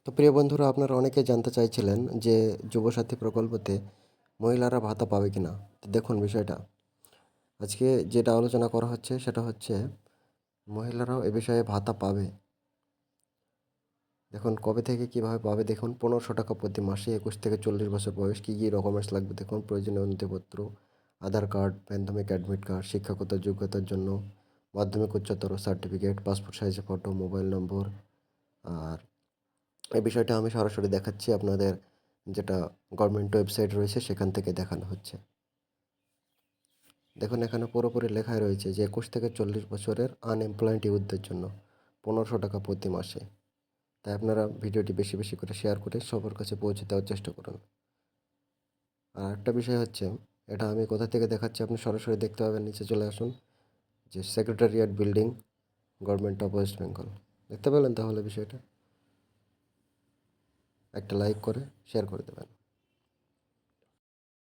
তো প্রিয় বন্ধুরা, আপনারা অনেকে জানতে চাইছিলেন যে যুবসাথী প্রকল্পতে মহিলারা ভাতা পাবে কিনা। তো দেখুন বিষয়টা, আজকে যেটা আলোচনা করা হচ্ছে সেটা হচ্ছে মহিলারাও এ বিষয়ে ভাতা পাবে। দেখুন কবে থেকে কিভাবে পাবে, দেখুন 1500 টাকা প্রতি মাসে। 21 থেকে 40 বছর বয়স। কী কী ডকুমেন্টস লাগবে দেখুন: প্রয়োজনীয় নথিপত্র, আধার কার্ড, মাধ্যমিক অ্যাডমিট কার্ড, শিক্ষাগত যোগ্যতার জন্য মাধ্যমিক উচ্চতর সার্টিফিকেট, পাসপোর্ট সাইজের ফটো, মোবাইল নম্বর। আর এই বিষয়টা আমি সরাসরি দেখাচ্ছি আপনাদের, যেটা গভর্নমেন্ট ওয়েবসাইট রয়েছে সেখান থেকে দেখানো হচ্ছে। দেখুন এখানে পুরোপুরি লেখাই রয়েছে যে 21 থেকে 40 বছরের আনএমপ্লয়েড ইউথদের জন্য 1500 টাকা প্রতি মাসে। তাই আপনারা ভিডিওটি বেশি বেশি করে শেয়ার করে সবার কাছে পৌঁছে দেওয়ার চেষ্টা করুন। আর একটা বিষয় হচ্ছে, এটা আমি কোথা থেকে দেখাচ্ছি আপনি সরাসরি দেখতে পাবেন। নিচে চলে আসুন, যে secretariat building, government of West Bengal. দেখতে পেলেন তাহলে বিষয়টা? একটা লাইক করে শেয়ার করে দেবেন।